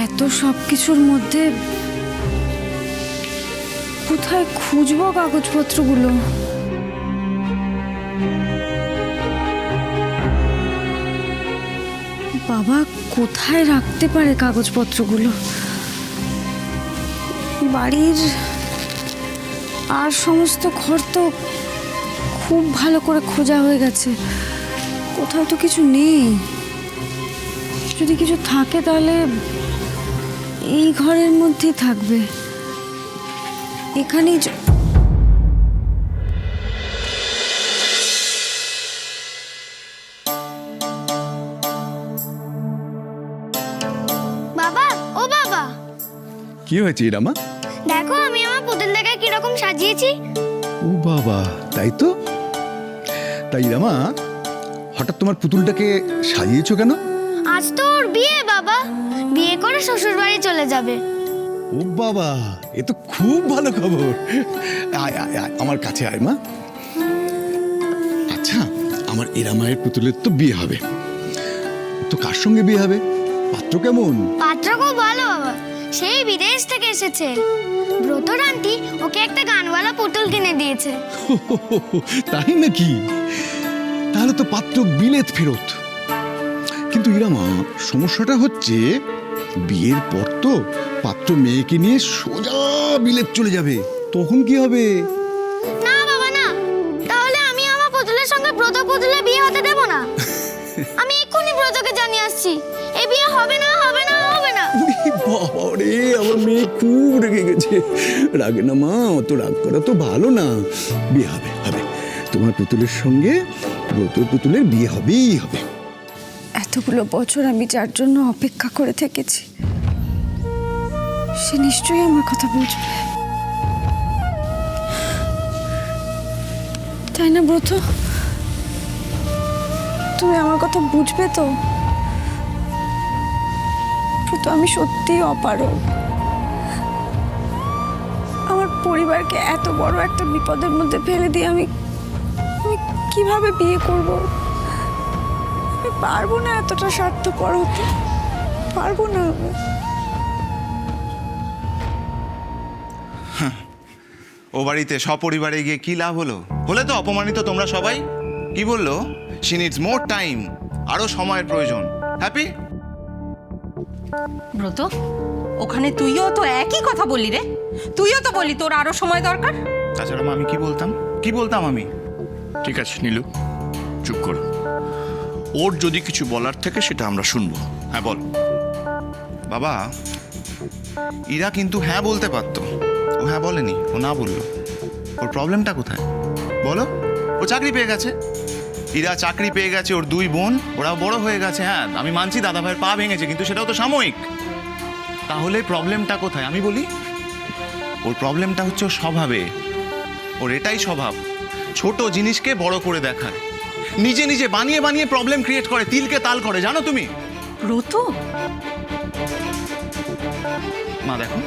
এত সবকিছুর মধ্যে কোথায় খুঁজবো কাগজপত্রগুলো? বাবা কোথায় রাখতে পারে কাগজপত্রগুলো? বাড়ির আর সমস্ত ঘর তো খুব ভালো করে খোঁজা হয়ে গেছে, কোথাও তো কিছু নেই। যদি কিছু থাকে তাহলে এই ঘরের মধ্যেই থাকবে, এখানেই। বাবা, ও বাবা, কি হয়েছে রামা? দেখো আমি আমার পুতুলটাকে কিরকম সাজিয়েছি। ও বাবা, তাই তো। তাই রামা, হঠাৎ তোমার পুতুলটাকে সাজিয়েছো কেন? আজ তো ওর বিয়ে বাবা, বিয়ে করে শ্বশুর বাড়ি চলে যাবে। ও বাবা, এ তো খুব ভালো খবর। আয় আয় আয়, আমার কাছে আয় মা। আচ্ছা, আমার এরামায়ের পুতুলের তো বিয়ে হবে, তো কার সঙ্গে বিয়ে হবে? পাত্র কেমন? পাত্র খুব ভালো বাবা, সেই বিদেশ থেকে এসেছে। ব্রতর আন্টি ওকে একটা গানওয়ালা পুতুল কিনে দিয়েছে। তাই নাকি? তাহলে তো পাত্র বিলেত ফেরত। কিন্তু ইরামা, সমস্যাটা হচ্ছে বিয়ের পর তো পাত্র মেয়েকে নিয়ে সোজা বিলেত চলে যাবে, তখন কি হবে? না বাবা না, তাহলে আমি আমার পুতুলের সঙ্গে ব্রত পুতুলের বিয়ে হতে দেব না। আমি এক্ষুনি ব্রতকে জানিয়ে আসছি, এই বিয়ে হবে না, হবে না, হবে না। বাবা রে, আমার মেয়ে খুব রেগে গেছে। রাগে না মা, অত রাগ করা তো ভালো না। বিয়ে হবে, হবে। তোমার পুতুলের সঙ্গে ব্রতর পুতুলের বিয়ে হবেই হবে। এতগুলো বছর আমি যার জন্য অপেক্ষা করে থেকেছি, সে নিশ্চয়ই আমার কথা বুঝবে, তাই না ব্রত? তুমি আমার কথা বুঝবে তো? ব্রত, আমি সত্যিই অপারগ। আমার পরিবারকে এত বড় একটা বিপদের মধ্যে ফেলে দিয়ে আমি কিভাবে বিয়ে করব? আমি পারবো না এতটা স্বার্থপর হতে, পারবো না। ও বাড়িতে সপরিবারে গিয়ে কি লাভ হলো? হলে তো অপমানিত তোমরা সবাই। কি বললো? শি নিডস মোর টাইম, আরো সময়ের প্রয়োজন। হ্যাপি? ব্রত, ওখানে তুইও তো একই কথা বললি রে। তুইও তো বললি তোর আরো সময় দরকার। তাছাড়া আমি কি বলতাম আমি? ঠিক আছে নীলু, চুপ করো। ওর যদি কিছু বলার থাকে সেটা আমরা শুনবো। হ্যাঁ বল। বাবা, ইরা কিন্তু হ্যাঁ বলতে পারতো, ও হ্যাঁ বলেনি, ও না বললো। ওর প্রবলেমটা কোথায় বলো? ও চাকরি পেয়ে গেছে, ইরা চাকরি পেয়ে গেছে, ওর দুই বোন ওরা বড় হয়ে গেছে। হ্যাঁ আমি মানছি দাদা ভাইয়ের পা ভেঙেছে, কিন্তু সেটাও তো সাময়িক। তাহলে প্রবলেমটা কোথায় আমি বলি? ওর প্রবলেমটা হচ্ছে ওর স্বভাবে। ওর এটাই স্বভাব, ছোট জিনিসকে বড় করে দেখায়, নিজে নিজে বানিয়ে বানিয়ে প্রবলেম ক্রিয়েট করে, তিলকে তাল করে, জানো তুমি? ব্রত, মা দেখো,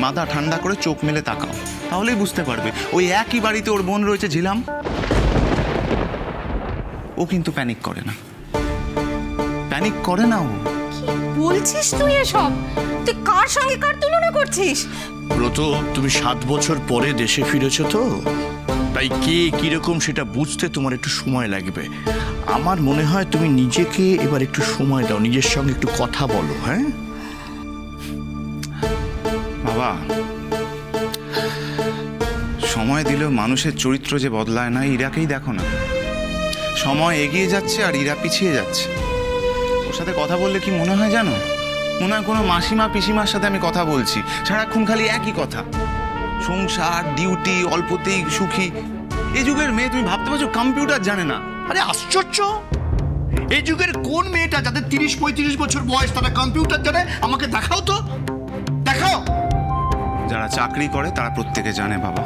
মাথা ঠান্ডা করে চোখ মেলে তাকাও, তাহলেই বুঝতে পারবে। ওই একই বাড়িতে ওর বোন রয়েছে ঝিলাম, ও কিন্তু প্যানিক করে না, প্যানিক করে না ও। বলছিস তুই এসব? তুই কার সঙ্গে কার তুলনা করছিস? ব্রত, তুমি 7 বছর পরে দেশে ফিরেছো তো, তাই কে কিরকম সেটা বুঝতে তোমার একটু সময় লাগবে। আমার মনে হয় তুমি নিজেকে এবার একটু সময় দাও, নিজের সঙ্গে একটু কথা বলো। হ্যাঁ বাবা, সময় দিলেও মানুষের চরিত্র যে বদলায় না, ইরাকেই দেখো না। সময় এগিয়ে যাচ্ছে আর ইরা পিছিয়ে যাচ্ছে। ওর সাথে কথা বললে কি মনে হয় জানো? মনে হয় কোনো মাসিমা পিসিমার সাথে আমি কথা বলছি, সারাক্ষণ খালি একই কথা, সংসার, ডিউটি, অল্পতেই সুখী। এই যুগের মেয়ে তুমি ভাবতে পারছো কম্পিউটার জানে না? আরে আশ্চর্য, এই যুগের কোন মেয়েটা যাদের 30-35 বছর বয়স তারা কম্পিউটার জানে? আমাকে দেখাও তো, দেখাও। যারা চাকরি করে তারা প্রত্যেকে জানে বাবা।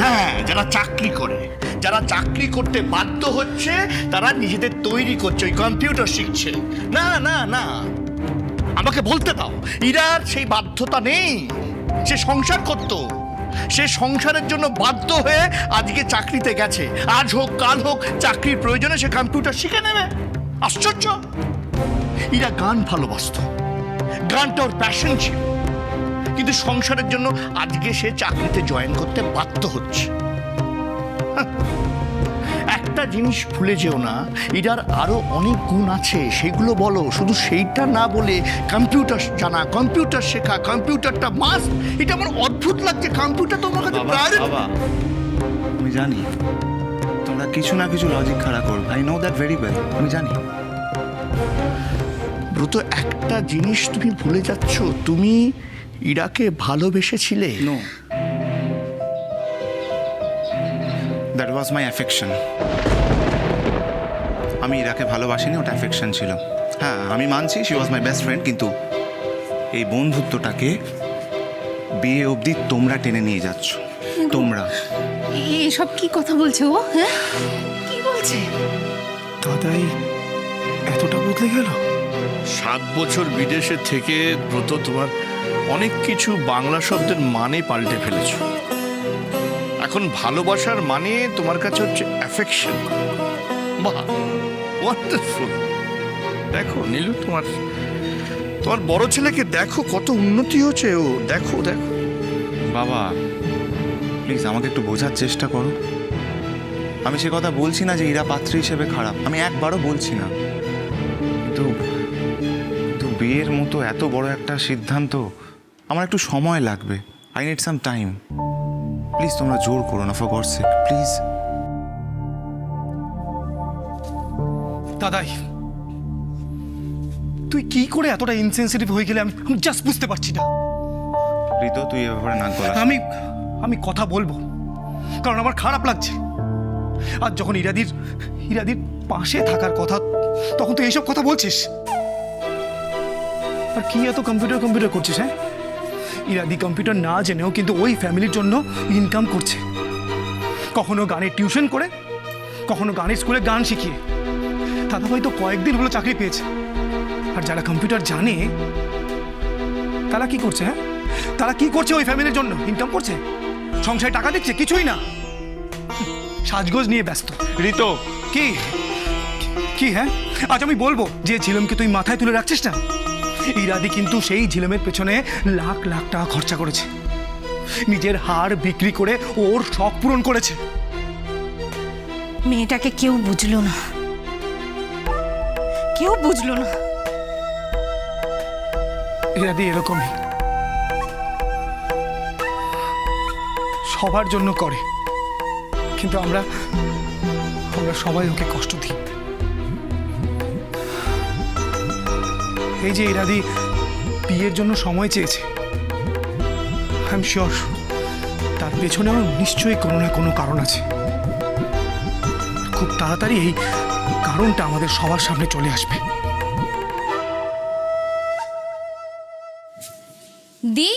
হ্যাঁ, যারা চাকরি করে, যারা চাকরি করতে বাধ্য হচ্ছে, তারা নিজেদের তৈরি করছে, ওই কম্পিউটার শিখছে। না না না, আমাকে বলতে দাও, ইরার সেই বাধ্যতা নেই। সে সংসার করত, সে সংসারের জন্য বাধ্য হয়ে আজকে চাকরিতে গেছে। আজ হোক কাল হোক চাকরির প্রয়োজনে সে কম্পিউটার শিখে নেবে। আশ্চর্য। ইরা গান ভালোবাসতো, গানটা ওর প্যাশন ছিল, কিন্তু সংসারের জন্য আজকে সে চাকরিতে জয়েন করতে বাধ্য হচ্ছে। হাহ। একটা জিনিস ভুলে যেও না, এটার আরো অনেক গুণ আছে, সেগুলো বলো। শুধু সেইটা না বলে কম্পিউটার জানা, কম্পিউটার শেখা, কম্পিউটারটা মাস্ট। এটা আমার অদ্ভুত লাগছে, কম্পিউটার তোমার কাছে বাবা priority। বাবা আমি জানি তোমরা কিছু না কিছু লজিক খাড়া করো, I know that very well, আমি জানি। ব্রত, একটা জিনিস তুমি ভুলে যাচ্ছ, তুমি ইরাকে ভালোবেসেছিলে। No, that was my affection. আমি ইরাকে ভালোবাসিনি, ওটা অ্যাফেকশন ছিল। হ্যাঁ, আমি মানছি she was my best friend, কিন্তু এই বন্ধুত্বটাকে বিয়ে অবধি তোমরা টেনে নিয়ে যাচ্ছ। তোমরা এসব কি কথা বলছে ও? হ্যাঁ, কি বলছে? দাদাই এতটা বদলে গেল? 7 বছর বিদেশে থেকে ব্রত তোমার অনেক কিছু বাংলা শব্দের মানে পাল্টে ফেলেছ। এখন ভালোবাসার মানে তোমার কাছে হচ্ছে অ্যাফেকশন। বাহ, ওয়ান্ডারফুল। দেখো নীলু, তোমার বড় ছেলেকে দেখো, কত উন্নতি হচ্ছে ও। দেখো দেখো। বাবা প্লিজ আমাকে একটু বোঝার চেষ্টা করো। আমি সে কথা বলছি না যে ইরা পাত্রী হিসেবে খারাপ, আমি একবারও বলছি না, কিন্তু বিয়ের মতো এত বড় একটা সিদ্ধান্ত আমার একটু সময় লাগবে। I need some time. Please তোমরা জোর করো না, ফর গডস সেক প্লিজ। দাদাই তুই কি করে এতটা ইনসেনসিটিভ হয়ে গেলে আমি জাস্ট বুঝতে পারছি না। ঋতু তুই এ ব্যাপারে নাক গলা। আমি কথা বলবো, কারণ আমার খারাপ লাগছে। আর যখন ইরাদির পাশে থাকার কথা, তখন তুই এইসব কথা বলছিস। আর কি এত কম্পিউটার করছিস? হ্যাঁ, ইরাদি কম্পিউটার না জেনেও কিন্তু ওই ফ্যামিলির জন্য ইনকাম করছে। কখনো গানের টিউশন করে, কখনো গানের স্কুলে গান শিখিয়ে। দাদাভাই তো কয়েকদিন হলো চাকরি পেয়েছে। আর যারা কম্পিউটার জানে তারা কি করছে? হ্যাঁ, তারা কি করছে? ওই ফ্যামিলির জন্য ইনকাম করছে, সংসারে টাকা দিচ্ছে, কিছুই না, সাজগোজ নিয়ে ব্যস্ত। ঋতু কি কি হ্যাঁ, আজ আমি বলবো যে ঝিলমকে তুই মাথায় তুলে রাখছিস না, ইরাদি কিন্তু সেই ঝিলমের পেছনে লাখ লাখ টাকা খরচা করেছে। নিজের হাড় বিক্রি করে ওর শখ পূরণ করেছে। মেয়েটাকে কেউ বুঝলো না, কেউ বুঝলো না। ইরাদি এরকমই, সবার জন্য করে, কিন্তু আমরা সবাই ওকে কষ্ট দিই। এই যে ইরাদি বিয়ের জন্য সময় চেয়েছে, আই এম শিওর তার পেছনেও নিশ্চয়ই কোনো না কোনো কারণ আছে। খুব তাড়াতাড়ি এই কারণটা আমাদের সবার সামনে চলে আসবে। দি,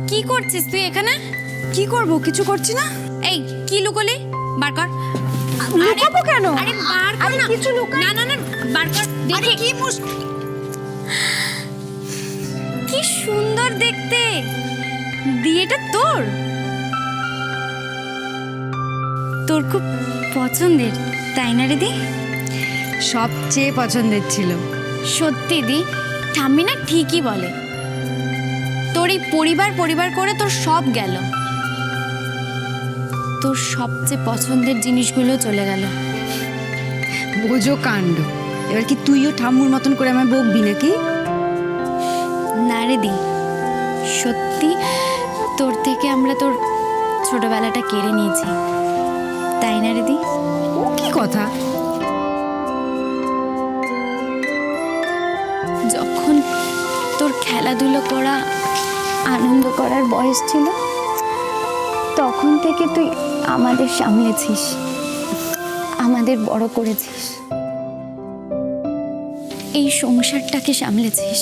কি করছিস তুই এখানে? কি করব? কিছু করছি না। এই কি লুকোলি? বার কর। লুকাবো কেন? আরে বার কর না। কিছু লুকা না, না না, বার কর। দেখি কি সুন্দর দেখতে। দি, এটা তোর খুব পছন্দের, তাই না রে দি? সবচেয়ে পছন্দের ছিল। সত্যি দি, ঠাম্মি না ঠিকই বলে, তোর এই পরিবার করে তোর সব গেল, তোর সবচেয়ে পছন্দের জিনিসগুলো চলে গেল। বোঝো কাণ্ড। এবার কি তুইও ঠাম্মুর মতন করে আমায় বকবি নাকি? না রে দি, সত্যি তোর থেকে আমরা তোর ছোটবেলাটা কেড়ে নিয়েছি, তাই না রে দি? ও কি কথা? যখন তোর খেলাধুলো করা, আনন্দ করার বয়স ছিল, তখন থেকে তুই আমাদের সামলেছিস, আমাদের বড় করেছিস, এই সংসারটাকে সামলেছিস,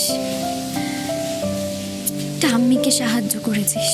ঠাম্মিকে সাহায্য করেছিস।